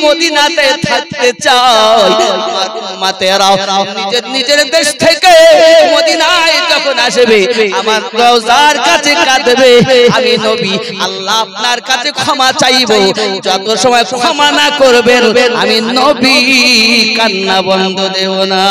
মদিনাতে থাকতে চায় আমার উম্মতেরা নিজের দেশ থেকে মদিনায় যখন আসবে আমার রওজার কাছে কাঁদবে আমি নবী আল্লাহ আপনার কাছে ক্ষমা চাইবো যত সময় ক্ষমা না করবেন আমি নবী কান্না বন্ধ দেব না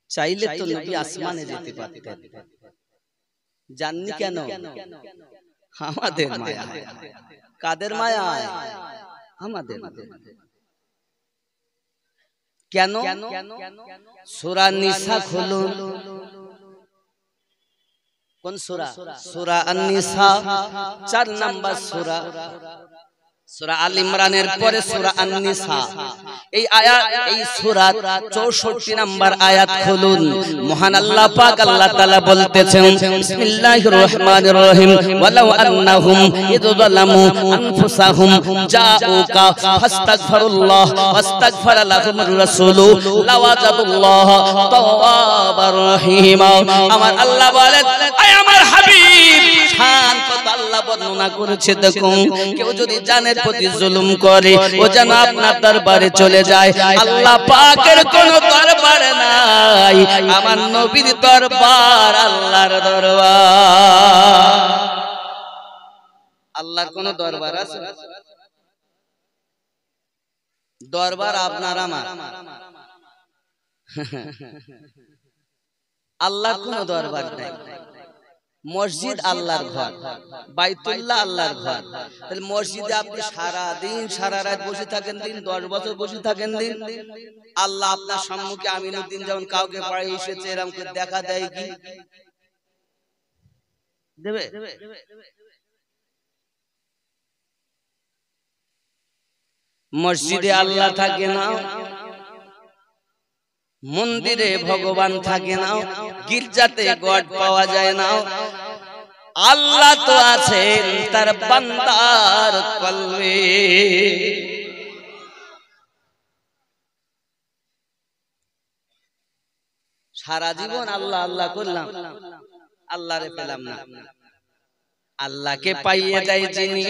চাইলে তো নবী আসমানে যেতে পারতেন জাননি কেন আমাদের মায়া কাদের মায়া আমাদের কেন সূরা নিসা খুলুন কোন সূরা সূরা আন-নিসা 4 নম্বর সূরা সূরা আল ইমরানের পরে সূরা আন-নিসা এই আয়াত এই সূরার 64 নম্বর আয়াত খুলুন মহান আল্লাহ পাক আল্লাহ তাআলা বলতেছেন বিসমিল্লাহির রহমানির রহিম ওয়ালাউ আন্নাহুম ইযলামু আনফুসাহুম জাউকা ফাস্তাগফিরুল্লাহ ওয়াস্তাগফারা লাহুমুর রাসূলু লাওয়াজাবুল্লাহ তাওয়াবার রহিম আমার আল্লাহ বলেন আয় আমার হাবিব শান কত আল্লাহ বর্ণনা করেছে দেখুন কেউ যদি জানের প্রতি জুলুম করে ও যেন আপনার দরবারে চলে যায় আল্লাহ পাকের কোন দরবার নাই আমার নবীর দরবার আল্লাহর দরবার আল্লাহর কোন দরবার আছে দরবার আপনার আমার আল্লাহর কোন দরবার নাই মসজিদ আল্লাহর ঘর বাইতুল্লাহ আল্লাহর ঘর তাহলে মসজিদে আপনি সারা দিন সারা রাত বসে থাকেন দিন 10 বছর বসে থাকেন দিন আল্লাহ আপনার সম্মুখে আমিনুদ্দিন যেমন কাউকে পড়ে এসেছে এরকম করে দেখা দেয় কি দেবে মসজিদে আল্লাহ থাকে না মন্দিরে ভগবান থাকে না গির্জাতে গড পাওয়া যায় না আল্লাহ তো আছেন তার বান্দার কলবে সারা জীবন আল্লাহ আল্লাহ করলাম আল্লাহরে পেলাম না আল্লাহকে পাইয়ে দেয় যিনি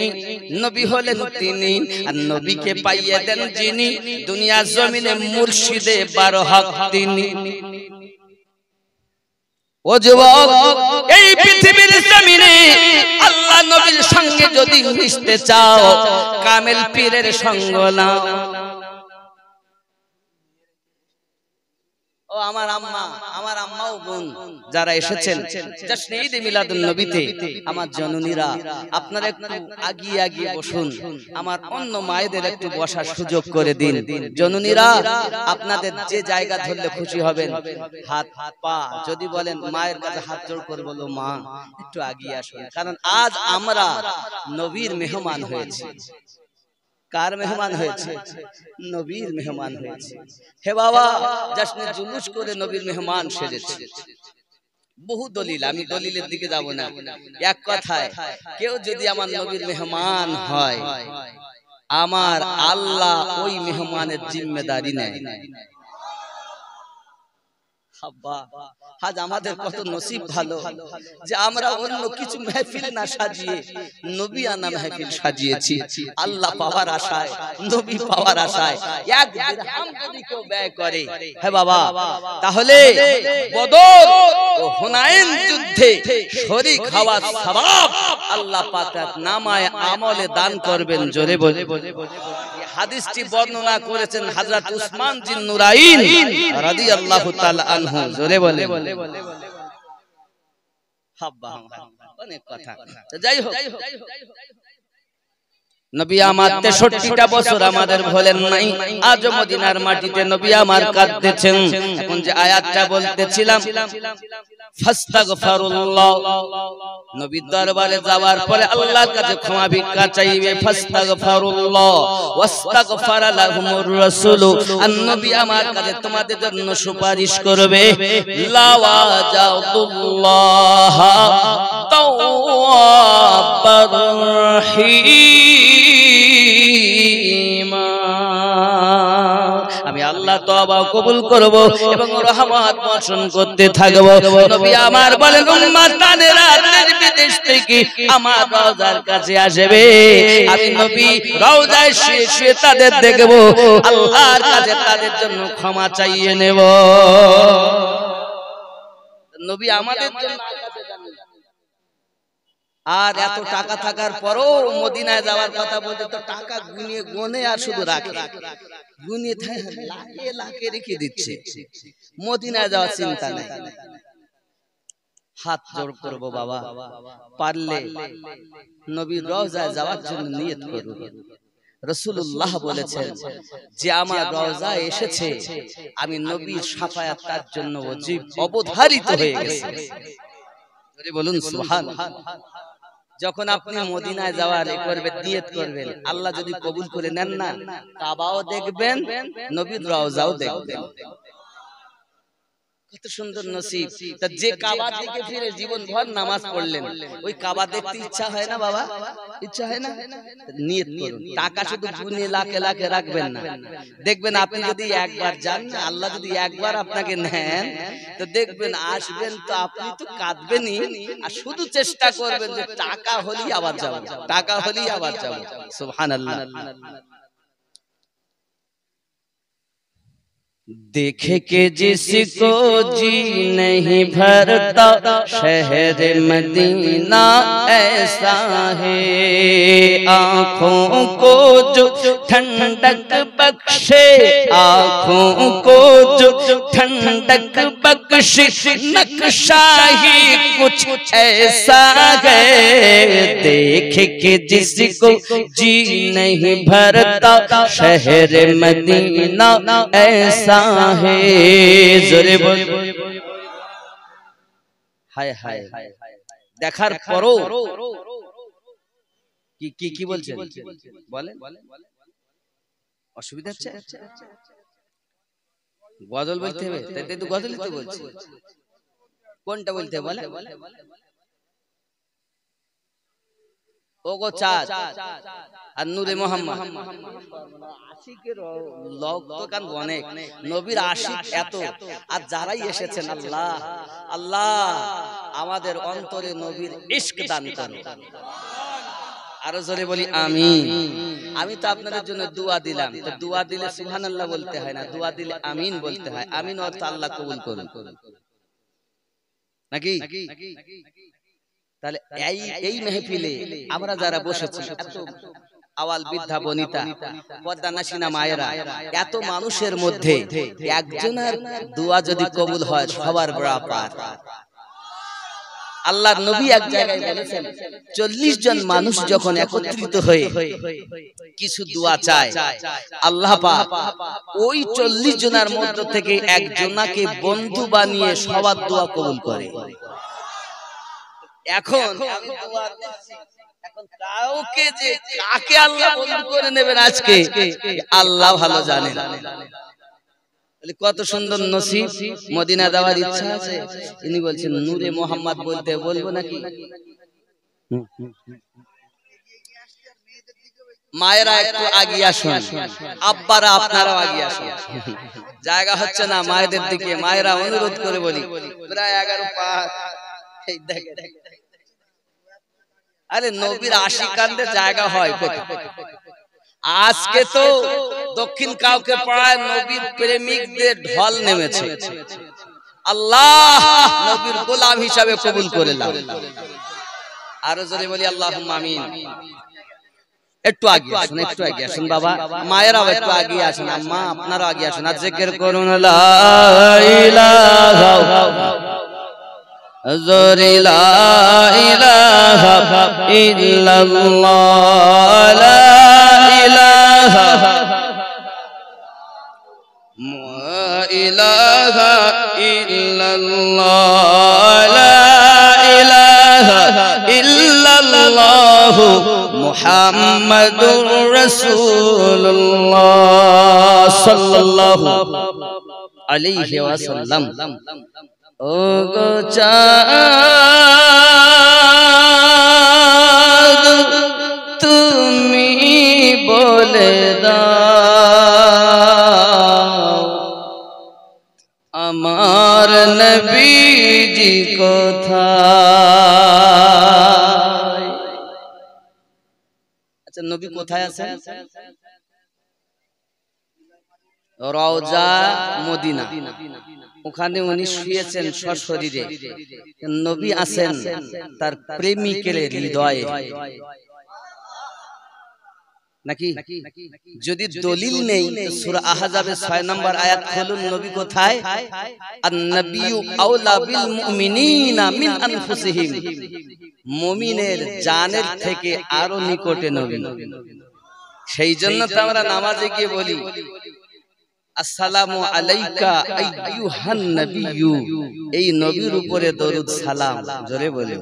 নবী হলেন তিনি আর নবীকে পাইয়ে দেন যিনি দুনিয়া জমিনে মুর্শিদে 12 হক তিনি ও যুবক এই পৃথিবীর জমিনে আল্লাহ নবীর সঙ্গে যদি মিশতে চাও কামেল পীরের সঙ্গ নাও ও আমার আম্মাও বোন যারা এসেছেন জশ্নে ঈদ মিলাদুন নবীতে আমার জননীরা আপনারা একটু আগিয়ে বসুন আমার অন্য মায়েদের একটু বসার সুযোগ করে দিন জননীরা আপনাদের যে জায়গা ধরলে খুশি হবেন হাত পা যদি বলেন মায়ের কাছে হাত জোড় করে বলো মা একটু আগিয়ে আসুন কারণ আজ আমরা নবীর মেহমান হয়েছি কার মেহমান হয়েছে নবীর মেহমান হয়েছে হে বাবা জশ্নে জুলুস করে নবীর মেহমান সেজেছে বহু দলিল আমি দলিলের দিকে যাব না এক কথায় কেউ যদি আমার নবীর মেহমান হয় আমার আল্লাহ ওই মেহমানের জিম্মেদারি নেয় আজ আমাদের কত নসিব ভালো যে আমরা অন্য কিছু মাহফিল না সাজিয়ে নবী আনা মাহফিল সাজিয়েছি আল্লাহ পাওয়ার আশায় নবী পাওয়ার আশায় এক দিরহাম যদি কেউ ব্যয় করে হে বাবা তাহলে বদর ও হুনাইন যুদ্ধে শরীক হওয়ার সওয়াব আল্লাহ পাক নামায়ে আমলে দান করবেন জোরে বলে হাদিসটি বর্ণনা করেছেন হযরত উসমান জিন নুরাইন রাদিয়াল্লাহু তাআলা আনহু জোরে বলে হাব্বা অনেক কথা তো যাই হোক নবী আমার 63টা বছর আমাদের ভোলেন নাই আজ মদিনার মাটিতে নবী আমার কাঁদতেছেন এখন যে আয়াতটা বলতেছিলাম ফাস্তাগফিরুল্লাহ নবীর দরবারে যাওয়ার পরে আল্লাহর কাছে ক্ষমা ভিক্ষা চাইবে ফাস্তাগফিরুল্লাহ ওয়াস্তাগফারা লাহুমুর রাসূল আর নবী আমার কাছে তোমাদের জন্য সুপারিশ করবে লাওয়াজাতুল্লাহ তাওয়াবার রহিমা। আমি আল্লাহ তওবা কবুল করব এবং রহমত বর্ষণ করতে থাকব। নবী আমার বলেন উম্মতানেরা দেশ বিদেশ থেকে আমার রওজার কাছে আসবে, আমি নবী রওজায় শুয়ে শুয়ে তাদের দেখব, আল্লাহর কাছে তাদের জন্য ক্ষমা চাইয়ে নেব। নবী আমাদের জন্য আর এত টাকা থাকার পরও মদিনায় যাওয়ার কথা বলতে তো টাকা গুনিয়ে গুনে আর শুধু রাখে, গুনিয়ে লাখে লাখে রেখে দিচ্ছে, মদিনায় যাওয়ার চিন্তা নেই। হাত জোড় করবো বাবা, পারলে নবীর রওজায় যাওয়ার জন্য নিয়ত করুন। রাসূলুল্লাহ বলেছেন যে আমার রওজায় এসেছে, আমি নবীর শাফায়াত তার জন্য অবধারিত হয়ে গেছে। বলুন সুবহানাল্লাহ। যখন আপনি মদিনায় যাওয়ার করবেন, নিয়ত করবেন, আল্লাহ যদি কবুল করে নেন না, কাবাও দেখবেন, নবীর রওজাও দেখবেন। কত সুন্দর নসিব। তা যে কাবার দিকে ফিরে জীবন ভর নামাজ পড়লেন, ওই কাবা দেখতে ইচ্ছা হয় না বাবা? ইচ্ছা হয় না? নিয়ত করুন, টাকা শুধু গুনে লাখে লাখে রাখবেন না। দেখবেন আপনি যদি একবার যান না, আল্লাহ যদি একবার আপনাকে নেন, তো দেখবেন আসবেন তো আপনি তো কাঁদবেনই, আর শুধু চেষ্টা করবেন যে টাকা হলেই আবার যাব, টাকা হলেই আবার যাব। সুবহানাল্লাহ। देखे के जिसको जी नहीं भरता, शहर मदीना ऐसा है। आँखों को जो ठंडक बख्शे, आँखों को जो ठंडक बख्शे, नक्शा ही कुछ ऐसा है। देखे के जिसको जी नहीं भरता, शहर मदीना ऐसा है। জোরে বল। হায় হায়, দেখার পরও কি কি বলছেন বলেন? অসুবিধা হচ্ছে? গজল বলতে হবে, তাই তো গজলই তো বলছি। কোনটা বলতে হবে বলে? ওগো চাঁদ আর নূরে মুহাম্মদ। আশিকের লোক তো কান অনেক, নবীর আশিক এত, আর যারাই এসেছেন, আল্লাহ আল্লাহ আমাদের অন্তরে নবীর ইশক দান করো। আরো জোরে বলি আমিন। আমি তো আপনাদের জন্য দোয়া দিলাম, তো দোয়া দিলে সুবহানাল্লাহ বলতে হয় না, দোয়া দিলে আমিন বলতে হয়। আমিন অর্থ আল্লাহ কবুল করুন, নাকি? তাহলে এই মেহফিলে আমরা যারা বসেছি, এত আওয়াল বৃদ্ধা বনিতা, পর্দা নাসিনা মায়েরা, এত মানুষের মধ্যে একজনের দোয়া যদি কবুল হয়, সবার বড় পার। আল্লাহর নবী এক জায়গায় বলেছেন, 40 জন মানুষ যখন একত্রিত হয়ে কিছু দোয়া চায়, আল্লাহ পাক ওই 40 জনের মধ্য থেকে একজনকে বন্ধু বানিয়ে সবার দোয়া কবুল করে। এখন কাউকে যে কাকে আল্লাহ কবুল করে নেবেন আজকে আল্লাহ ভালো জানেন। কত সুন্দর নসিব। মদিনা যাওয়ার ইচ্ছা আছে, তিনি বলছেন নূরে মুহাম্মদ বলতে বলবো নাকি? মায়েরা একটু আগিয়ে আসুন, আব্বারা আপনারাও আগিয়ে আসুন। জায়গা হচ্ছে না মায়েদের দিকে, মায়েরা অনুরোধ করে বলি, প্রায় 11 পার। আরে নবীর আশিকানদের জায়গা হয় কোথায়? আজকে তো দক্ষিণ কাউকে পাড়ায় নবীর প্রেমিকদের ঢল নেমেছে। আল্লাহ নবীর গোলাম হিসাবে কবুল করে নাও। আরো জোরে বলি আল্লাহুম্মা আমিন। একটু আগে আসুন, একটু আগে আসুন বাবা, মায়েরাও একটু আগে আসুন, আম্মা আপনারাও আগে আসুন, আর জিকির করুন লা ইলাহা জোরে লা ইলাহা ইল্লাল্লাহ, লা ইলাহা ইলাহা ইল্লাল্লাহ, লা ইলাহা ইল্লাল্লাহ মুহাম্মাদুর রাসূলুল্লাহ সাল্লাল্লাহু আলাইহি ওয়াসাল্লাম। ও গো চাঁদ আচ্ছা নবী কোথায় আছেন? রওজা মদিনা, ওখানে উনি শুয়েছেন সশরীরে। নবী আছেন তার প্রেমিকের হৃদয়ে নাকি? যদি দলিল নেই সূরা আহজাবের 6 নম্বর আয়াত খুলুন, নবী কোথায়? আন-নাবিয়্যু আওলা বিল মুমিনিনা মিন আনফুসিহিম, মুমিনের জানের থেকে আরো নিকটে নবী। সেই জন্য তো আমরা নামাজে গিয়ে বলি আসসালামু আলাইকা আইয়ুহান নাবিয়্যু, এই নবীর উপরে দরুদ সালাম। জোরে বলে,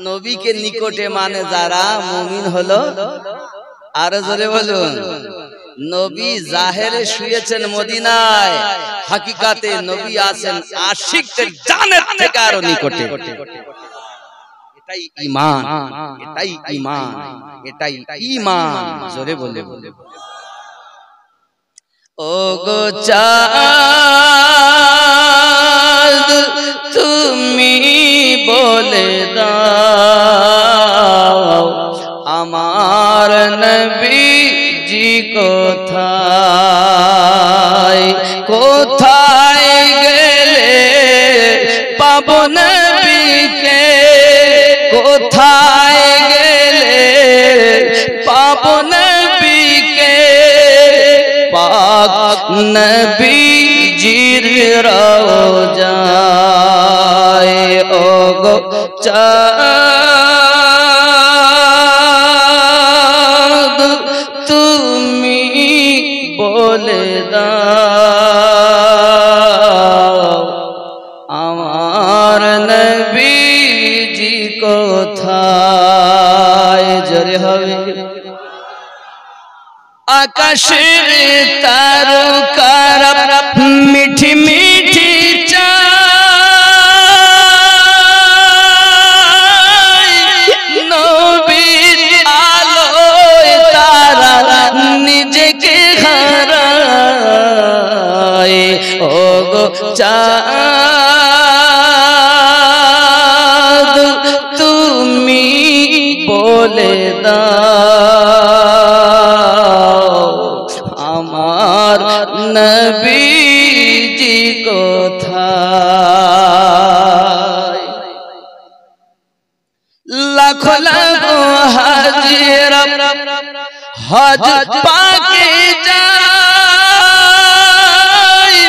নবীকে নিকটে মানে যারা মুমিন হলো। আর জোরে বলুন, নবী জাহেরে শুয়েছেন মদিনায়, হাকিকাতে নবী আছেন আশিকদের জানের থেকে আরো নিকটে। এটাই ঈমান, এটাই ঈমান, এটাই ঈমান। জোরে বলে, ও গো চাঁদ তুমি বলে দাও আমার নবীজি কোথায়? কোথায় গেলে পাবো নবীকে? কোথায় গেলে পাবো নবীকে? পাক নবীজির রওজায় ও গো চাঁদ তুমি বলে দাও আমার নবীজি কোথায়? জোরে হবে। আকাশের তারকারা মিঠি মিঠি চায়, নবীর আলোয় তারা নিজেকে হারায়। ও গো চাঁদ তুমি বলে দাও আমার নবীজি কোথায়? লাখ লাখ হাজিরা হজ পাকে যায়,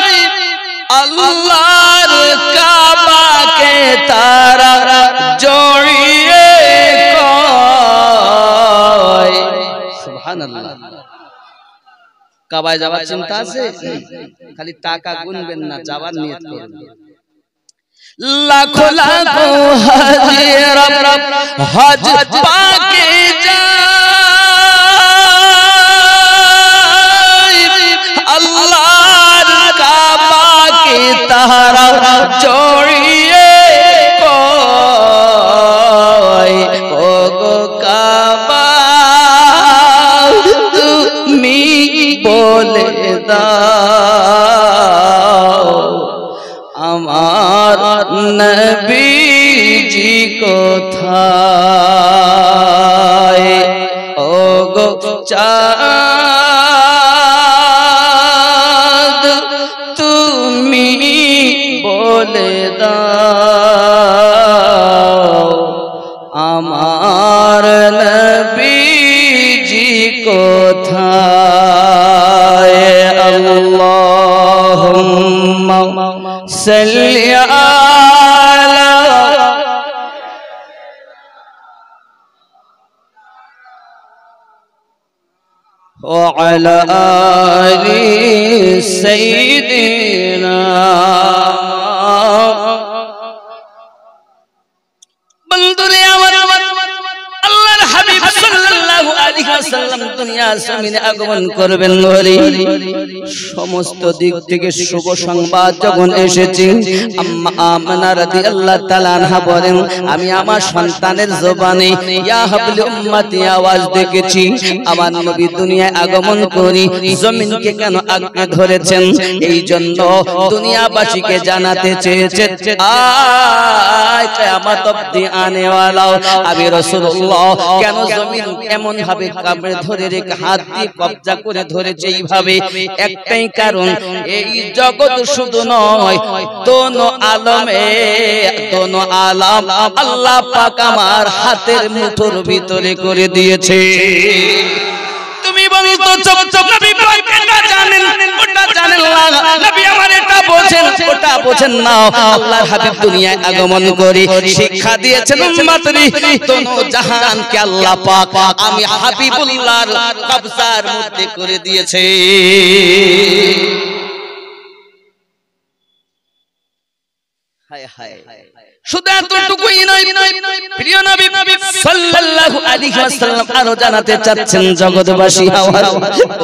আল্লাহর কাবাকে তারা জড়িয়ে কয় সুবহানাল্লাহ। কাবায় যাওয়ার চিন্তা আছে? খালি টাকা গুনবেন না, যাওয়ার নিয়ত করবেন। লাখ লাখ হাজিরা হজ পাকে যায়, আল্লাহর কাবাকে তারা জড়িয়ে কয় ও গো কাবা তুমি বলে দাও আমার নবীজি কোথায়? ও গো চাঁদ তুমি বলে দাও আমার নবীজি কোথায়? আল্লাহুম্মা সাল্লি আলা ওয়া আলা আলি সাইয়্যিদিনা। বন্ধুরে আমার, আল্লাহর হাবিব সাল্লাল্লাহু আলাইহি ওয়াসাল্লাম দুনিয়া জমিনে আগমন করবেন বলে সমস্ত দিক থেকে শুভ সংবাদ যখন এসেছে, আম্মা আমিনা রাদিয়াল্লাহু তাআলা আনহা বলেন, আমি আমার সন্তানের জবানে ইয়া হাবলি উম্মতি আওয়াজ দেখেছি। আমার নবী দুনিয়ায় আগমন করে জমিনকে কেন আঁকড়ে ধরেছেন, এই জন্য দুনিয়াবাসীকে জানাতে চেয়েছেন আয় কিয়ামত অবধি আনে ওয়ালা আমি রাসূলুল্লাহ কেন কেন জমিন এমন ভাবে কামড়ে ধরে রেখে হাত দিয়ে কবজা করে ধরেছে এইভাবে? একটাই কারণ, এই জগৎ শুধু নয়, দোনো আলমে দোনো আলম আল্লাহ পাক আমার হাতের মুঠোর ভিতরে করে দিয়েছে। তুমি বলো তো চোখ চোখ নবী পাক এটা জানেন ওটা জানেন না, নবী আমার এটা বোঝেন ওটা বোঝেন না। আল্লাহর হাবিব দুনিয়ায় আগমন করে শিক্ষা দিয়েছেন উম্মতরি দোনো জাহানকে আল্লাহ পাক আমি হাবিবুল্লাহর কবজার মধ্যে করে দিয়েছে। হায় হায়, শুধু এতটুকুই নয়, প্রিয় নবী সাল্লাল্লাহু আলাইহি ওয়াসাল্লাম আরো জানাতে চাচ্ছেন জগৎবাসী আমার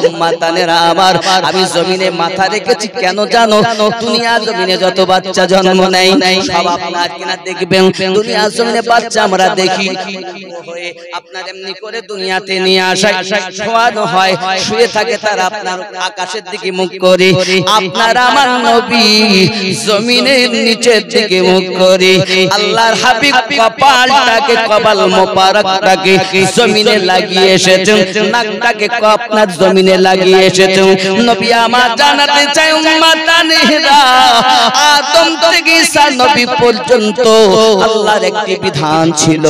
উম্মতানেরা আমার, আমি জমিনে মাথা রেখেছি কেন জানো? দুনিয়া জমিনে যত বাচ্চা জন্ম নেয় সব আপনার কিনা দেখবেন, দুনিয়া জমিনে বাচ্চা আমরা দেখি হয়ে আপনার এমনি করে দুনিয়াতে নিয়ে আসায় শোয়ানো হয়, শুয়ে থাকে তারা আপনার আকাশের দিকে মুখ করে। আপনার আমার নবী জমিনের নিচের দিকে মুখ করে আল্লাহর হাবিব কপালটাকে কপাল মোবারকটাকে জমিনে লাগিয়ে এসেছেন, নাকটাকে আপনার জমিনে লাগিয়ে এসেছেন। নবী আমার জানাতে চাই উম্মতানেরা আদম থেকে ঈসা নবী পর্যন্ত আল্লাহর একটি বিধান ছিল,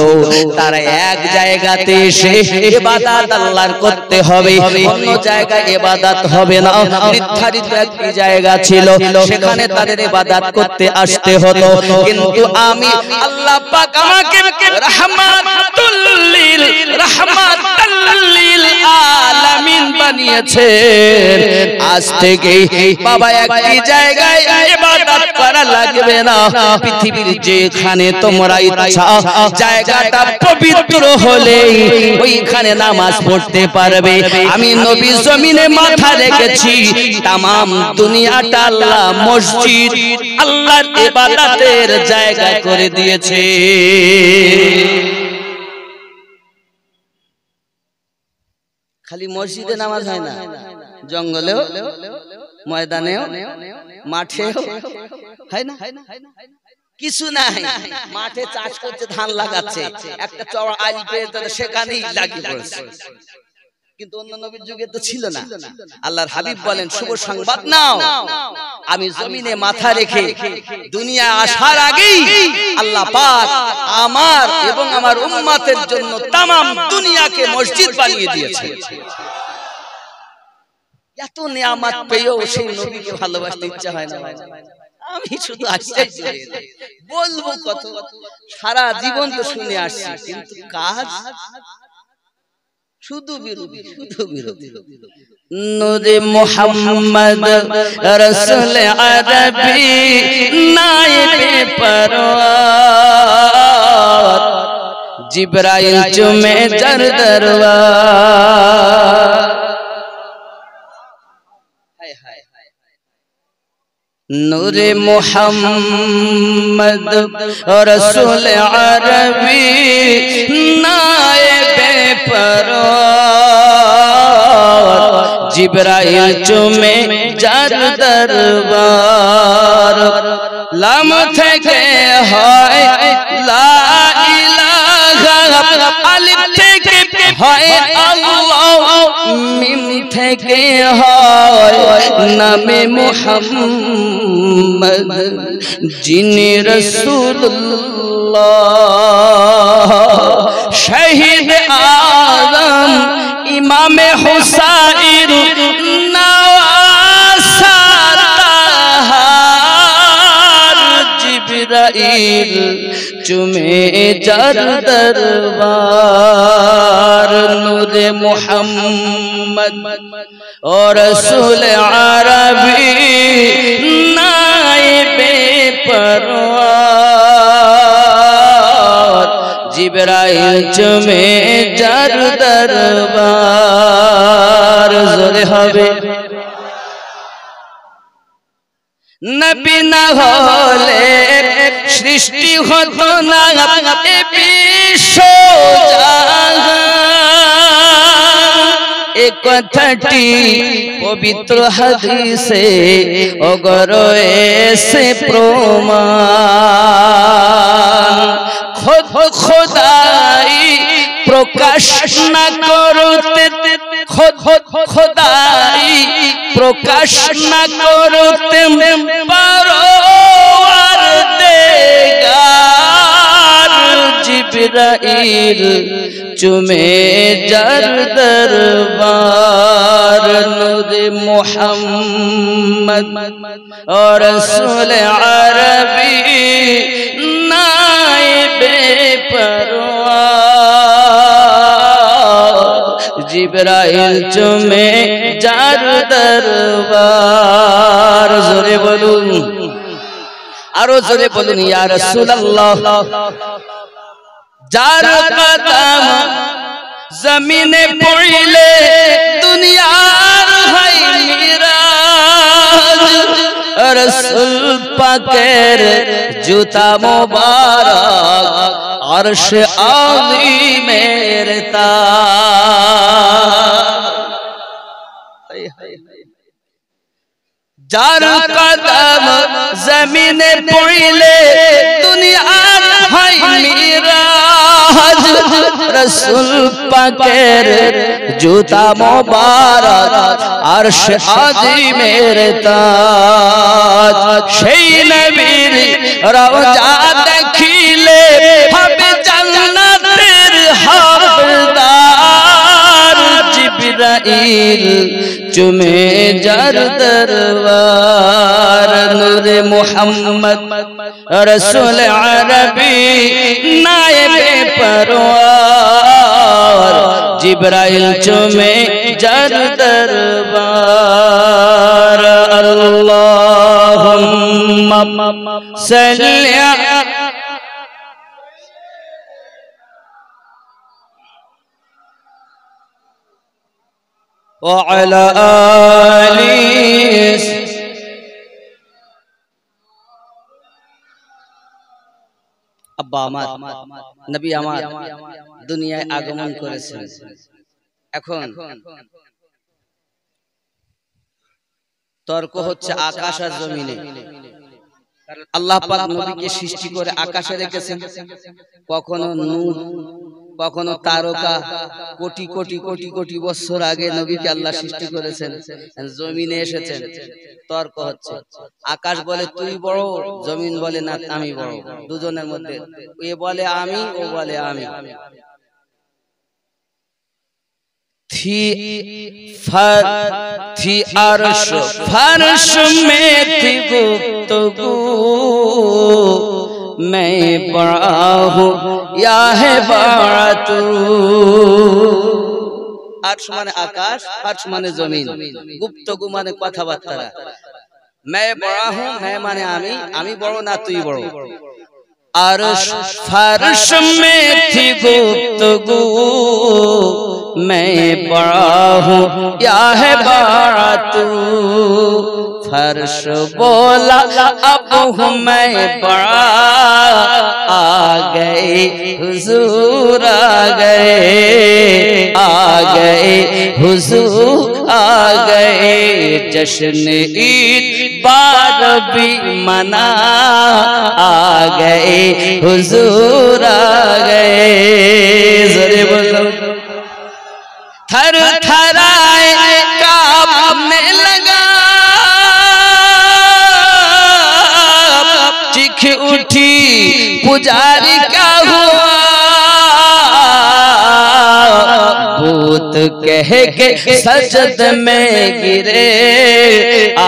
তারা এক জায়গাতে এসে ইবাদত আল্লাহর করতে হবে, অন্য জায়গায় ইবাদত হবে না। নির্ধারিত একটি জায়গা ছিল, সেখানে তাদের ইবাদত করতে আসতে হতো। কিন্তু আমি আল্লাহ পাক আমাকে রাহমাতুল লিল আলামিন বানিয়েছেন। আজ থেকে বাবা একই জায়গায় ইবাদত করা লাগবে না, পৃথিবীর যেখানে তোমরা ইচ্ছা জায়গাটা পবিত্র হলে ওইখানে নামাজ পড়তে পারবে। আমি নবী জমিনে মাথা রেখেছি, তামাম দুনিয়াটা আল্লাহ মসজিদ আল্লাহর ইবাদতের জায়গা করে দিয়েছে। খালি মসজিদে নামাজ হয় না, জঙ্গলেও ময়দানেও মাঠেও হয় না। কিছু নাই, মাঠে চাষ করছে, ধান লাগাচ্ছে, একটা চওড়া আইল পেয়ে সেখানেই লাগিয়ে পড়েছে। কিন্তু অন্য নবীর যুগে তো ছিল না। আল্লাহর হাবিব বলেন শুভ সংবাদ নাও, আমি জমিনে মাথা রেখে দুনিয়া আসার আগেই আল্লাহ পাক আমার এবং আমার উম্মতের জন্য তামাম দুনিয়াকে মসজিদ বানিয়ে দিয়েছে। এত নিয়ামত পেয়েও সেই নবীকে ভালোবাসতে ইচ্ছা হয় না। আমি শুধু আশ্চর্য বলবো কত, সারা জীবন তো শুনে আসছি, কিন্তু কাজ শুধু বিরোধী, শুধু বিরোধী। নূরে মুহাম্মদ রাসূল আরবি নায়েবে পরওয়ার জিবরাইল চুমে যার দরবার। নূরে মুহাম্মদ রাসূল আরবি নায়েবে পরওয়ার জিবরাইল চুমে যার দরবার। লাম থেকে হয় লা ইলাহা, আলিফ থেকে হয় আল্লাহ, মিম থেকে হয় নামে মুহাম্মদ যিনি রাসূলুল্লাহ। শহীদ আজম ইমামে হুসাইন নওয়াসার তাহার জিবরাইল চুমে যার দরবার। নূরে মুহাম্মদ ও রাসূল আরবি নায়েবে পরওয়ার জিবরাইল চুমে যার দরবার। জোরে হবে নবী না হলে সৃষ্টি হতো না এ বিশ্ব জাহান। এ কথাটি পবিত্র হাদিসে অগর এসে প্রমাণ। খোদাই প্রকাশ না করতে খোদাই প্রকাশ না করতে পারো আর দেগার জিবরাইল চুমে যার দরবার নূরে মুহাম্মদ और रसूल अरबी नाइबे परवार जिब्राइल चुमे जार दरबार जोरे बोलूं आरो जोरे बोलूं या रसूलल्लाह जार कदम जमीने पड़िले दुनियार हाय मिराज रसूल पाकेर जूता मुबारक अर्श आज़ीमेर ताज जार कदम जमीने पड़िले दुनियार हाय मिराज रसूल पाकेर जूता मुबारक अर्श आज़ीमेर ताज সেই নবীর রওজা দেখিলে হবে জান্নাতের হকদার জিবরাইল চুমে যার দরবার নূরে মুহাম্মদ রসুল আরবি নায়েবে পরওয়ার জিবরাইল চুমে যার দরবার আল্লাহুম্মা সাল্লি وعلى آله আব্বা আমার নবী আমার দুনিয়ায় আগমন করেছেন এখন তর্ক হচ্ছে আকাশ আর জমিনে আল্লাহ পাক নবীকে সৃষ্টি করে আকাশে রেখেছেন কখনো নূর কখনো তারকা কোটি কোটি কোটি কোটি বছর আগে নবীকে আল্লাহ সৃষ্টি করেছেন জমিনে এসেছেন তর্ক হচ্ছে আকাশ বলে তুই বড় জমিন বলে না আমি বড় দুজনের মধ্যে এ বলে আমি ও বলে আমি थी अर्श फर्श में थी गुफ्तगू मैं बड़ा हूँ या है बड़ा तू अर्श माने आकाश फर्श माने जमीन गुफ्तगू माने কথাবার্তা मैं बड़ा हूँ मैं माने आमी बड़ो ना तुई बड़ो अर्श फर्श में थी गुफ्तगू मैं बड़ा हूँ या है बड़ा तू फर्श बोला अब हूँ मैं बड़ा आ गए हुजूर आ गए हुजूर आ गए जश्न ईद बार भी मना आ गए हुजूर आ गए ज़रे बोलो थर थराए कांपने लगा चीख उठी पुजारी का हुआ भूत कह के सजद में गिरे आ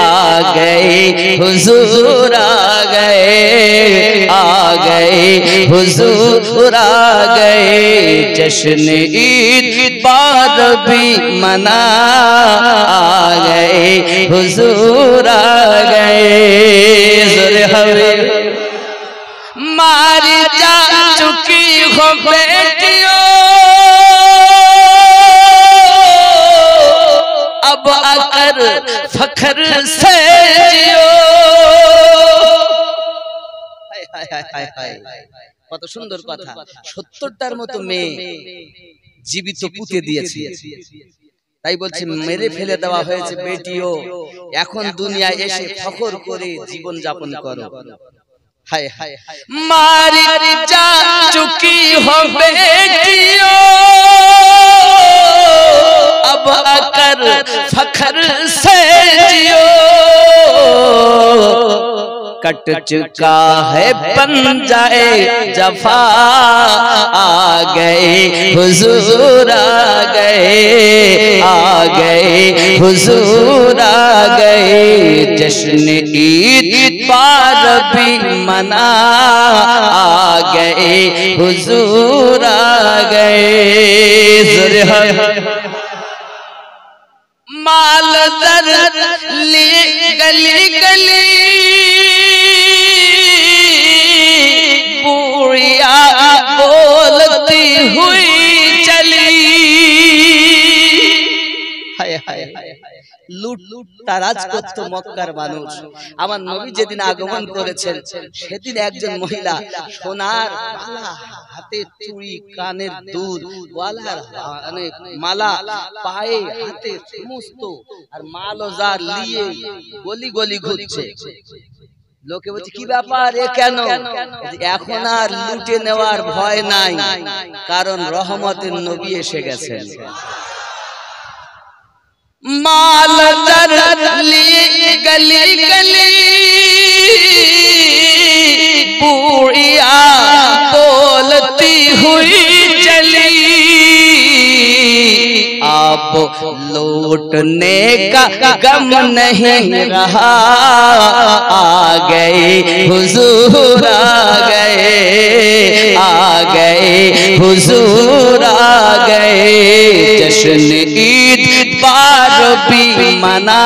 गए हुजूर आ गए हुजूर आ गए जश्न ईद बार भी मना आ गए हुजूर आ गए ज़रे हवे मारी जा चुकी हो बेटियों अब आकर फखर से जियो কত সুন্দর কথা 70টার মতো মেয়ে জীবিত পুঁতে দিয়েছে তাই বলছে মেরে ফেলে দেওয়া হয়েছে বেটিও এখন দুনিয়ায় এসে ফখর করে জীবন যাপন করো हाय हाय मारी जा चुकी हो बेटियों अब आकर फखर से जियो कट चुका है पंजाए जफा आ गए हुजूर आ गए हुजूर आ गए जश्न ईद पार भी मना आ गए हुजूर आ गए माल दर ली गली गली बुढ़िया बोलती हुई चली हाय हाय लूट তারাজ করত মক্কার মানুষ আমার নবী যেদিন আগমন করেছেন সেদিন একজন মহিলা সোনার হাতে চুড়ি কানের দুল গলার মানে মালা পায়ে হাতে সমস্ত আর মাল ও জার নিয়ে গলি গলি ঘুরছে লোকে বলছে কি ব্যাপার এ কেন এখন আর লুটে নেওয়ার ভয় নাই কারণ রহমতের নবী এসে গেছেন माल दर ली गली गली बुढ़िया बोलती हुई चली अब लौटने का गम नहीं रहा आ गए हुजूर आ गए हुजूर आ गए जश्न ईद पार भी मना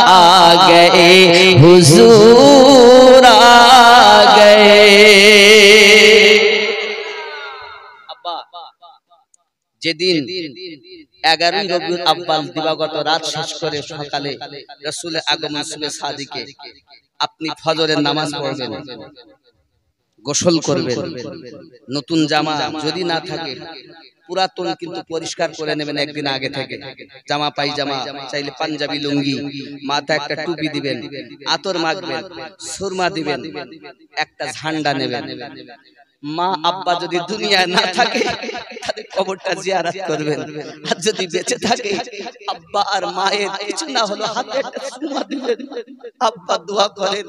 आ गए हुजूर आ गए যেদিন 11 রবিউল আউয়াল দিবাগত রাত শেষ করে সকালে রাসূলের আগমন শুভে সাদিকে আপনি ফজরের নামাজ পড়বেন গোসল করবেন নতুন জামা যদি না থাকে পুরাতন কিন্তু পরিষ্কার করে নেবেন একদিন আগে থেকে জামা পায়জামা চাইলে পাঞ্জাবি লুঙ্গি মাথায় একটা টুপি দিবেন আতর মাখবেন সুরমা দিবেন একটা ঝান্ডা নেবেন মা আব্বা যদি দুনিয়ায় না থাকে তাদের কবরটা জিয়ারত করবেন আর যদি বেঁচে থাকে আব্বা আর মায়ের কিছু না হলো হাতে একটা সুরমা দিবেন আব্বা দোয়া করেন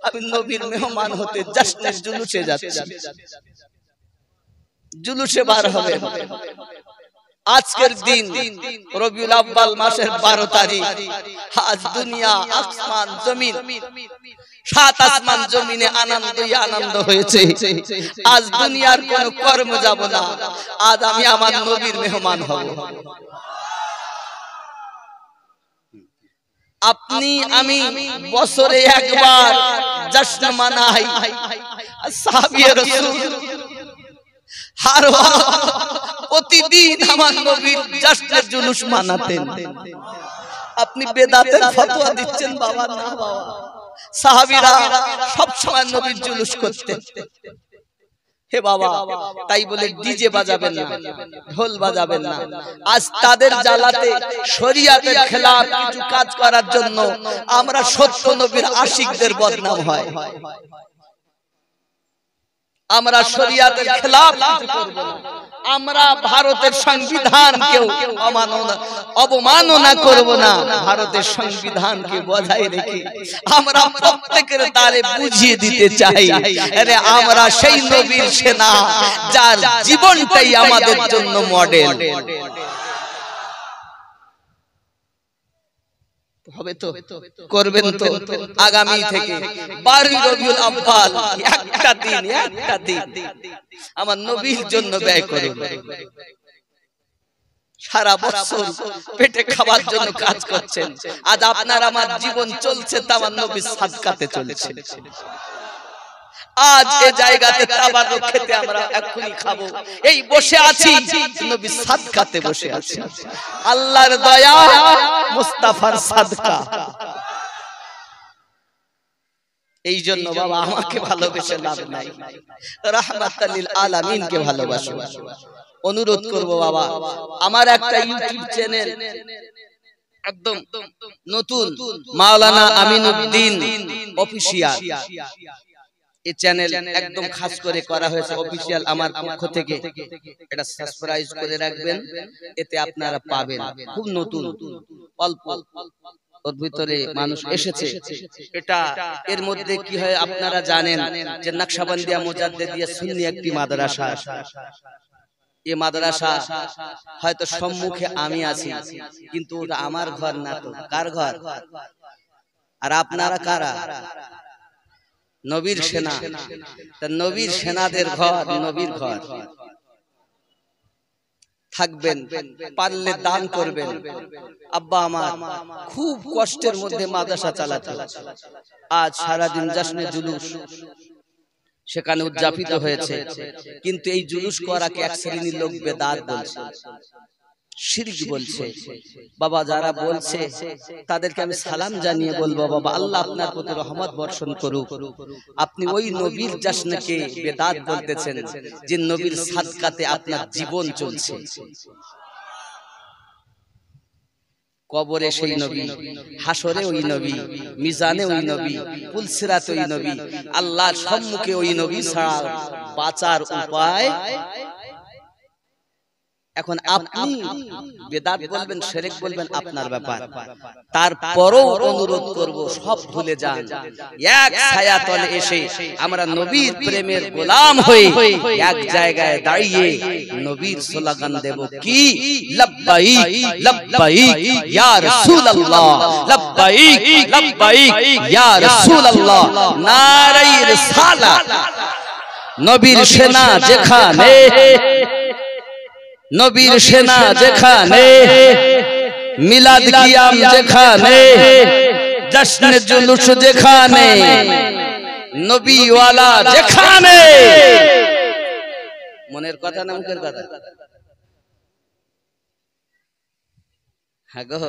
আমি নবীর মেহমান হতে জশ্নের জুলুসে যাচ্ছি জুলুসে বার হবে আজকের দিন রবিউল আউয়াল মাসের 12 তারিখ আজ দুনিয়া আসমান জমিন সাত আসমান জমিনে আনন্দই আনন্দ হয়েছে আজ দুনিয়ার কোনো কর্ম যাব না আজ আমি আমার নবীর মেহমান হব আপনি আমি বছরে একবার জশ্ন মানাই সাহাবী রাসূল প্রতিদিন আমার নবীর জশ্নের জুলুস মানাতেন আপনি বেদাতের ফতোয়া দিচ্ছেন বাবা না বাবা সাহাবীরা সব সময় নবীর জুলুস করতেন হে বাবা তাই বলে ডিজে বাজাবেন না ঢোল বাজাবেন না আজ তাদের জ্বালাতে শরীয়তের খেলাফ কিছু কাজ করার জন্য আমরা সত্য নবীর আশিকদের বদনাম হয় আমরা শরীয়তের খেলাফ কিছু করব না আমরা ভারতের সংবিধানকেও অবমাননা করব না ভারতের সংবিধানকে বজায় রেখে আমরা প্রত্যেকের দ্বারে বুঝিয়ে দিতে চাই আরে আমরা সেই নবীর সেনা যার জীবনটাই আমাদের জন্য মডেল হবে তো করবেন তো আগামী থেকে 12 রবিউল আউয়াল একটা দিন আমার নবীর জন্য ব্যয় করুন সারা বছর পেটে খাবার জন্য কাজ করছেন আজ আপনার আমার জীবন চলছে তা আমার নবীর সাদকাতে চলছে আজ এই জায়গাতে তাবারুক খেতে আমরা এখনি খাবো এই বসে আছি নবীর সাদকাতে বসে আছি আল্লাহর দয়া মুস্তাফার সাদকা এই জন্য বাবা আমাকে ভালোবেসে লাভ নাই রাহমাতাল লিল আলামিন কে ভালোবাসো অনুরোধ করব বাবা আমার একটা ইউটিউব চ্যানেল একদম নতুন মাওলানা আমিনউদ্দিন অফিশিয়াল এই চ্যানেল একদম খাস করে করা হয়েছে অফিশিয়াল আমার পক্ষ থেকে, এটা সাবস্ক্রাইব করে রাখবেন, এতে আপনারা পাবেন খুব নতুন অল্প ওর ভিতরে মানুষ এসেছে। এটা এর মধ্যে কি হয় আপনারা জানেন যে নকশবন্দিয়া মুজাদ্দিদিয়া সুন্নি একটি মাদ্রাসা। এই মাদ্রাসা হয়তো সম্মুখে আমি আছি, কিন্তু ওটা আমার ঘর না, তো কার ঘর? আর আপনারা কারা? নবীর সেনা। তা নবীর সেনাদের ঘর, নবীর ঘর। থাকবেন, পারলে দান করবেন। আব্বা আমার খুব কষ্টের মধ্যে মাদ্রাসা চালাতো, আজ সারাদিন জশ্নে জুলুস সেখানে উদযাপিত হয়েছে, কিন্তু এই জুলুস করাকে এক শ্রেণীর লোক বেদাত বলছে, শিরক বলছে। বাবা যারা বলছে তাদেরকে আমি সালাম জানিয়ে বলবো, বাবা আল্লাহ আপনার প্রতি রহমত বর্ষণ করুক। আপনি ওই নবীর জশ্নকে বেদাত বলতেছেন যে নবীর সাদকাতে আপনার জীবন চলছে। কবরে সেই নবী, হাসরে ওই নবী, মিজানে ওই নবী, পুলসিরাতে ওই নবী, আল্লাহর সম্মুখে ওই নবী ছাড়া বাঁচার উপায়। এখন আপনি বেদাত বলবেন, শিরক বলবেন, আপনার ব্যাপার। তারপরও অনুরোধ করব সব ভুলে যান, এক ছায়াতলে এসে আমরা নবীর প্রেমের গোলাম হয়ে এক জায়গায় দাঁড়িয়ে নবীর স্লোগান দেব, কি লব্বাইক লব্বাইক ইয়া রাসূলুল্লাহ, লব্বাইক লব্বাইক ইয়া রাসূলুল্লাহ, নারায়ে রিসালাত। নবীর সেনা যেখানে, নবীর সেনা যেখানে, মিলাদ কিয়াম যেখানে, জশ্নে জুলুস যেখানে, নবীওয়ালা যেখানে। মনের কথা না মুখের কথা? হ্যাঁ গো,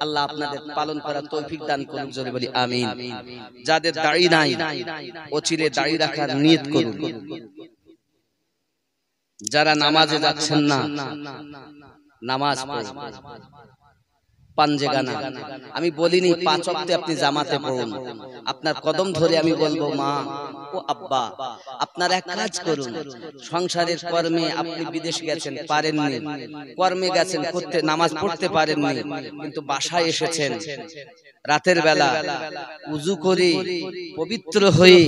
আল্লাহ আপনাদের পালন করার তৌফিক দান করুন, জোরে বলি আমিন। যাদের দাড়ি নাই অচিরে দাড়ি রাখার নিয়ত করুন। যারা নামাজে যাচ্ছেন না, নামাজ পড়ুন, পাঞ্জেগানা। আমি বলিনি 5 ওয়াক্তে আপনি জামাতে পড়ুন, আপনার কদম ধরে আমি বলবো, মা ও আব্বা আপনারা এক কাজ করুন, সংসারের কর্মে আপনি বিদেশ গেছেন, পারেননি, কর্মে গেছেন, করতে নামাজ পড়তে পারেননি, কিন্তু বাসায় এসেছেন রাতের বেলা, উযু করে পবিত্র হয়ে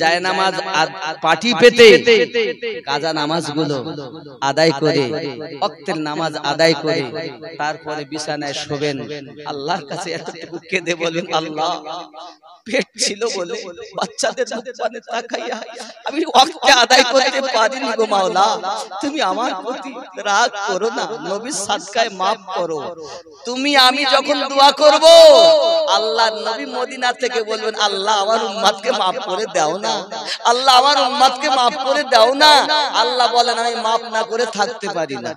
জায়নামাজ পাটি পেতে কাজা নামাজগুলো আদায় করে, ওয়াক্তের নামাজ আদায় করে তারপরে বিছানায় শোবেন। আল্লাহর কাছে এতটুকু কেঁদে বলেন, আল্লাহ পেট ছিল বলে বাচ্চাদের মুখপানে তাকাইয়া আমি ওয়াক্তে আদায় করতে পারিনি গো মাওলা, তুমি আমার প্রতি রাগ করো না, নবীর সাদকায় maaf করো। তুমি আমি যখন দোয়া করব, আল্লাহর নবী মদিনা থেকে বলবেন, আল্লাহ আমার উম্মতকে maaf করে দাও না, আল্লাহ আমার উম্মতকে maaf করে দাও না। আল্লাহ বলেন, আমি maaf না করে থাকতে পারি না।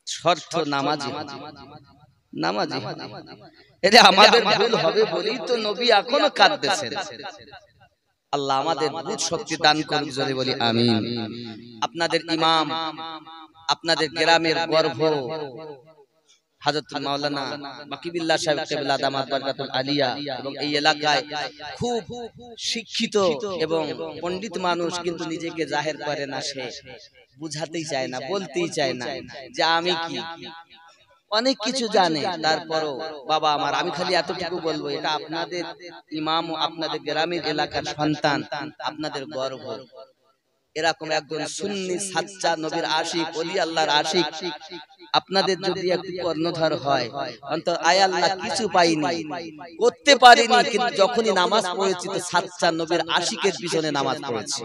শর্ত নামাজি, নামাজি। এটা আমাদের ভুল হবে বলেই তো নবী এখনো কাঁদতেছেন। আল্লাহ আমাদের বুঝ শক্তি দান করুন, জোরে বলি আমিন। আপনাদের ইমাম, আপনাদের গ্রামের গর্ভ হযরত মাওলানা বাকিবিল্লাহ সাহেব কিবলা দামাত বরকাতুল আলিয়া, এবং এই এলাকায় খুব শিক্ষিত এবং পণ্ডিত মানুষ, কিন্তু নিজেকে জাহির করে না, সে বুঝাতেই চায় না, বলতেই চায় না যে আমি কি, অনেক কিছু জানে। তারপরও বাবা আমার, আমি খালি এতটুকু বলবো, এটা আপনাদের ইমাম ও আপনাদের গ্রামের এলাকার সন্তান, আপনাদের গর্ব। এরকম একজন সুন্নি সাচ্চা নবীর আশিক, ওলি আল্লাহর আশিক আপনাদের যদি একটু কর্ণধার হয়, অন্তত আয় আল্লাহ কিছু পাইনি, করতে পারিনি, কিন্তু যখনই নামাজ পড়েছি তো সাচ্চা নবীর আশিকের পিছনে নামাজ পড়েছি।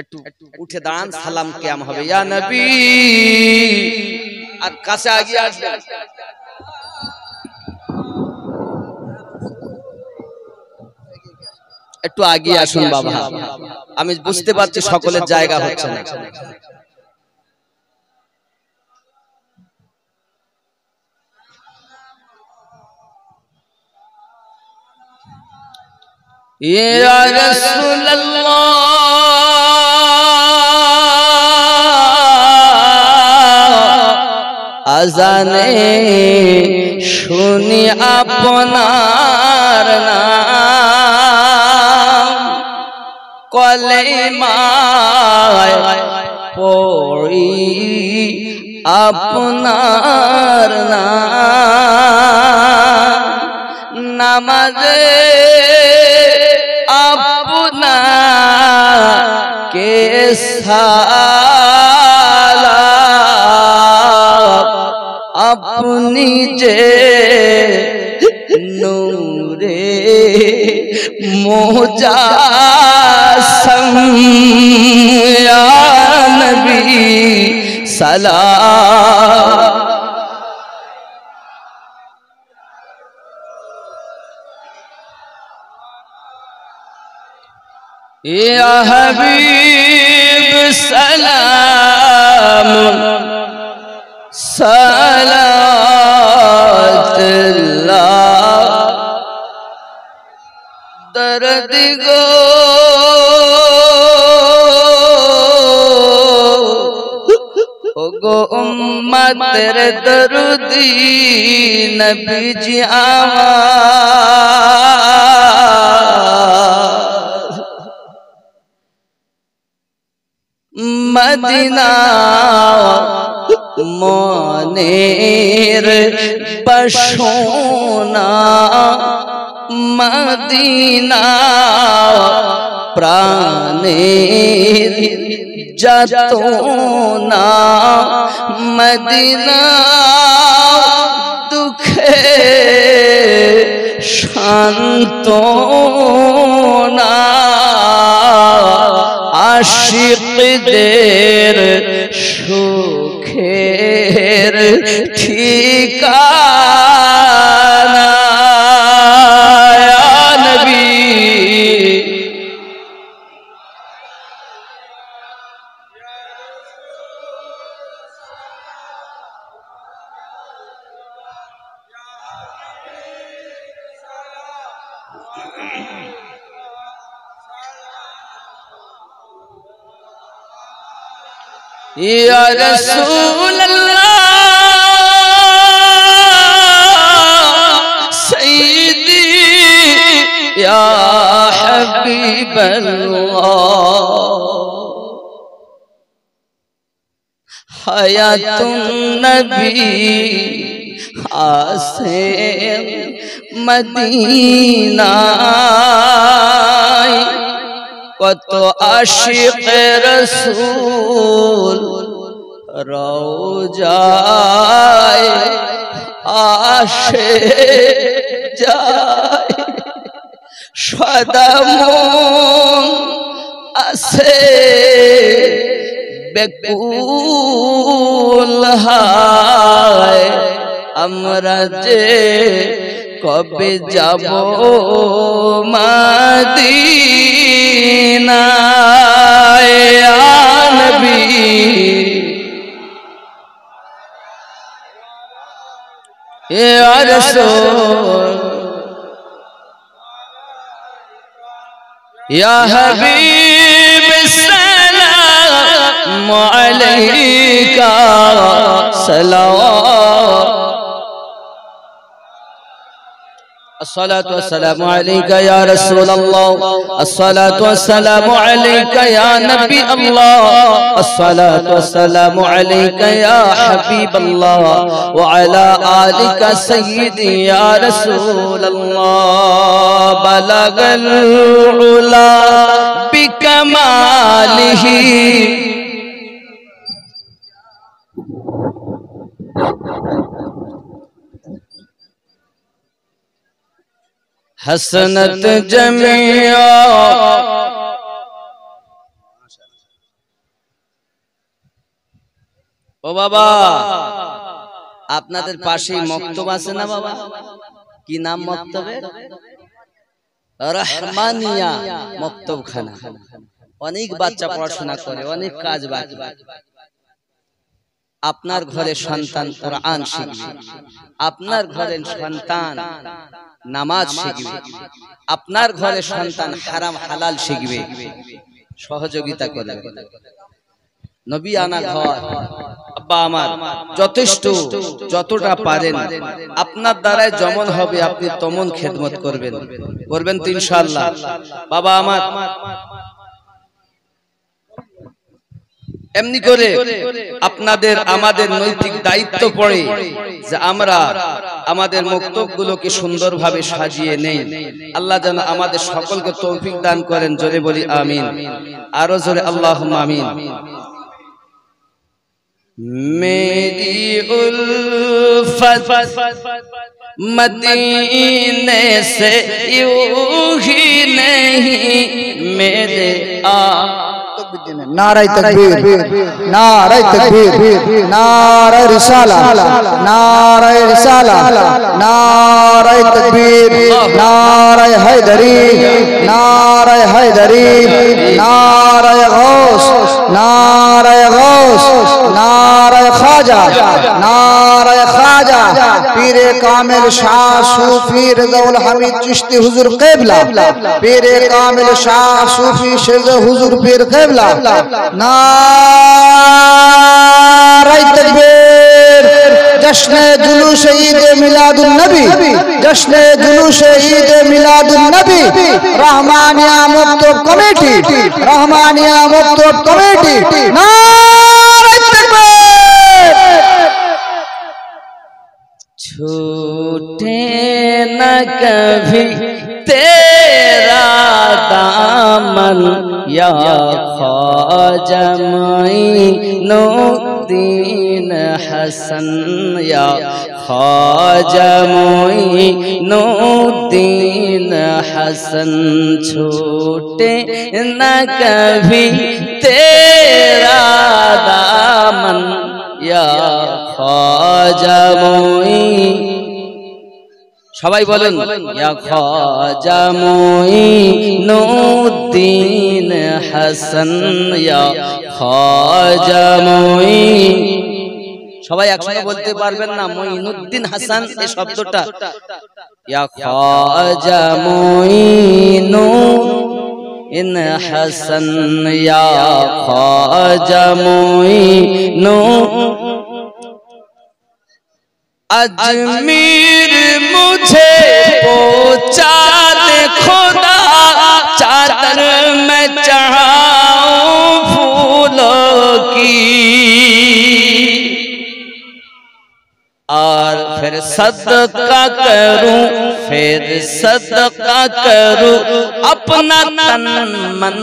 একটু উঠে দাঁড়ান, সালাম কিয়াম হবে, ইয়া নবী। আর কাছে আগিয়ে আসবেন, একটু আগিয়ে আসুন বাবা, আমি বুঝতে পারছি সকলের জায়গা হচ্ছে না। ইয়া রাসূলুল্লাহ আজানে শুনি আপনার নাম, কলেমায় পড়ি আপনার নাম, নামাজে আপনাকে সালাম, আপনি যে নূরে মুজাসসাম, ইয়া নবী সালাম। या हबीब सलाम सलातुल्लाह, दर्द गो उम्मत तेरे दर्दी नबी जी आवाज़, मदीना मोनेर बशोना, मदीना प्राणेर जतोना, मदीना दुखे शांतोना, आशिकদের সুখের ঠিকানা, ইয়া নবী या रसूल अल्लाह सय्यदी या हबीब अल्लाह, हयातुन नबी आसे मदीना, কত আশিক রাসূল রওজায় আসে যায়, সদা মন আছে বেকুল হায়, আমরা যে কবে যাব মদিনায়, ইয়া নবী ইয়া রাসূল ইয়া হাবিব সালাম আলাইকা সালাম, الصلاة والسلام عليك يا رسول الله، الصلاة والسلام عليك يا نبي الله، الصلاة والسلام عليك يا حبيب الله، وعلى آلك سيدي يا رسول الله، بلغ العلا بكماله हसनत जमिया। ও বাবা, আপনাদের পাশেই মক্তব আছে না বাবা? কি নাম মক্তবের? রহমানিয়া মক্তবখানা। অনেক বাচ্চা পড়াশোনা করে, অনেক কাজ বাকি। আপনার ঘরে সন্তান কোরআন শিখবে, আপনার ঘরের সন্তান নামাজ শিখবে, আপনার ঘরে সন্তান হারাম হালাল শিখবে, সহযোগিতা করবে। নবী আনা ঘর আব্বা আমার যথেষ্ট যতটা পারেন আপনার দ্বারাই যেমন হবে আপনি তেমন খেদমত করবেন করবেন তো ইনশাআল্লাহ। বাবা আমার এমনি করে আপনাদের আমাদের নৈতিক দায়িত্ব পড়ে যে আমরা আমাদের বক্তব্যগুলোকে সুন্দরভাবে সাজিয়ে নেই। আল্লাহ যেন আমাদের সকলকে তৌফিক দান করেন, জোরে বলি আমিন, আরো জোরে আল্লাহুম্মা আমিন। मेरी उल्फत मदीने से यूं ही नहीं मेरे नारे तकबीर, नारे तकबीर, नारे रिसाला, नारे रिसाला, नारे तकबीर, नारे हैदरी, नारे हैदरी, नारे गौस, नारे गौस, नारे ख्वाजा, नारे ख्वाजा, पीरे कामिल शाह सूफी रज़ाउल हमीद चिश्ती हुजूर क़िबला, पीरे कामिल शाह सूफी शेख हुजूर पीर क़िबला, नारे तकबीर। जश्न जुलूस ईद मिलादुन नबी, जश्न जुलूस ईद मिलादुन नबी, रहमानिया मकतूब कमेटी, रहमानिया मकतूब कमेटी, नारे तकबीर। छूटे न कभी तेरा दामन या ख्वाजा मोइनुद्दीन हसन, या ख्वाजा मोइनुद्दीन हसन। छूटे न कभी तेरा दामन या ख्वाजा मोइन, সবাই বলেন ইয়া খ্বাজা মোইনুদ্দিন হাসান, ইয়া খ্বাজা মোইন। সবাই একসাথে বলতে পারবেন না মোইনুদ্দিন হাসান এই শব্দটা? ইয়া খ্বাজা মোইনুদ্দিন হাসান, ইয়া খ্বাজা মোইনুদ্দিন। अजमीर मुझे पहुंचा दे खुदा, चादर में चढ़ाऊं फूलों की, और फिर सदका करूं, फिर सदका करूं अपना तन मन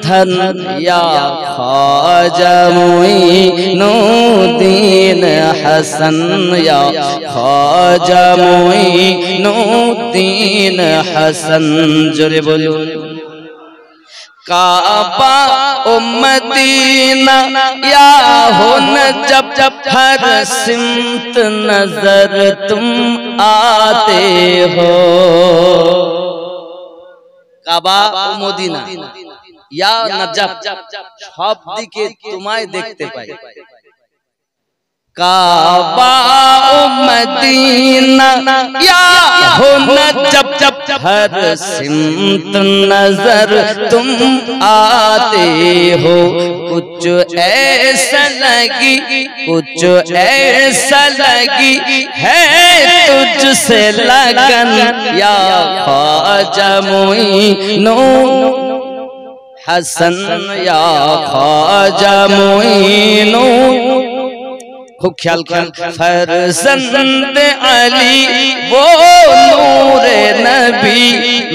धन, या ख्वाजा मोइनुद्दीन हसन, या ख्वाजा मोइनुद्दीन हसन। जोरे बोलो काबा ओ मदीना या हो न जब जब हर सिमत नजर तुम आते हो। काबा ও মদিনা ইয়া নজব সব দিকে তোমায় দেখতে পাই। काबा ओ मदीना या हो न जब जब हर सिमत नजर तुम आते हो। कुछ ऐसा लगी, कुछ ऐसा लगी है तुझसे लगन, या ख्वाजा मोइनुद्दीन हसन, या ख्वाजा मोइनुद्दीन। खूब ख्याल कर। फरजंद अली वो नूरे नबी,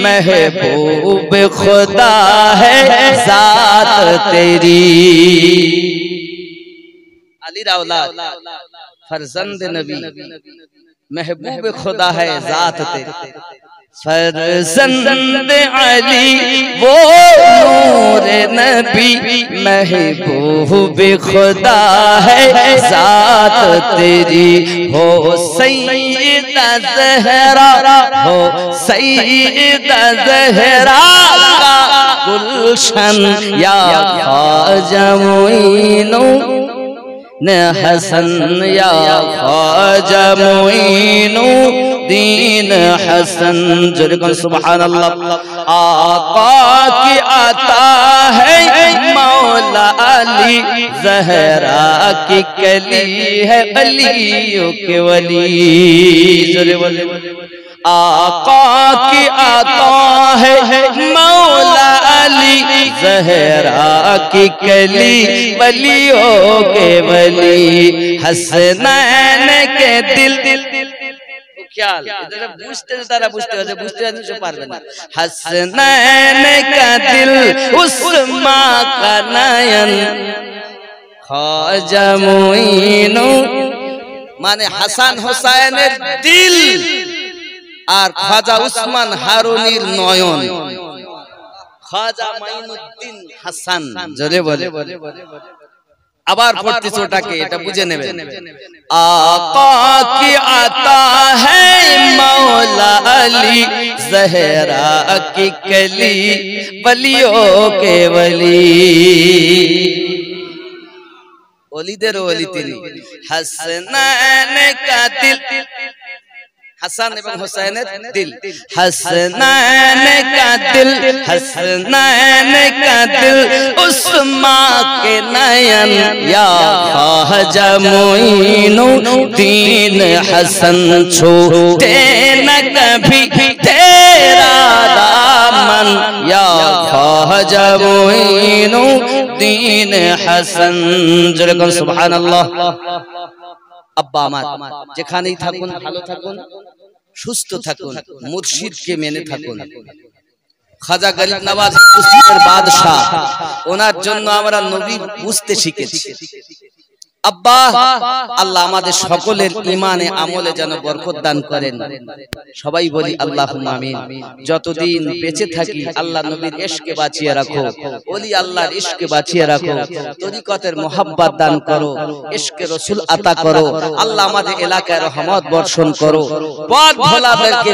महबूब खुदा है जात तेरी। अली औलाद फरजंद नबी, महबूब खुदा है जात तेरी। फरजंद अली वो नूरे नबी, महबूब खुदा है जात तेरी। हो सैयदा ज़हरा, हो सैयदा ज़हरा का गुलशन, या ख्वाजा मोइनुद्दीन हसन या ख्वाजा मोइनुद्दीन हसन। जरकन सुभान अल्लाह। आका की आता है मौला अली, ज़हरा की कली है अलियों के वली। आका की आता है मौला अली, ज़हरा की कली वलियों के वली। हसनैन के दिल हसनैन का दिल उस्मा का नयन, ख्वाजा मोइनु माने হাসান হোসেনের দিল আর খ্বাজা উসমান হারুনির নয়ন। খ্বাজা মাইনুদ্দিন হাসান। জোরে বলে। আবার পড়তেছি ওটাকে, এটা বুঝে নেবেন। आका की आता है मौला अली, ज़हरा की कली वलियों के वली। वलीदेर वली तिनी। हसनैन का दिल, हसन एवं हुसैনের दिल। हसनैन का दिल, हसनैन का दिल उस्मा के नयन, या ख्वाजा मोइनुद्दीन हसन छूटे न कभी तेरा दामन, या ख्वाजा मोइनुद्दीन हसन। जरकन सुबहानाल्लाह। আব্বা আমার যেখানেই থাকুন ভালো থাকুন, সুস্থ থাকুন, মুর্শিদকে মেনে থাকুন। খাজা গরিব নওয়াজ হিন্দুস্তানের বাদশা, ওনার জন্য আমরা নবী বুঝতে শিখেছি। আব্বা আল্লাহ আমাদের সকলের ঈমানে আমলে যেন বরকত দান করেন। সবাই বলি আল্লাহুম্মা আমিন। যতদিন বেঁচে থাকি আল্লাহ নবীর ইশকে বাঁচিয়ে রাখো, ওলি আল্লাহর ইশকে বাঁচিয়ে রাখো, তরিকতের মোহাব্বত দান করো, ইশকে রাসূল আতা করো। আল্লাহ আমাদের এলাকায় রহমত বর্ষণ করো, পথ ভোলাদেরকে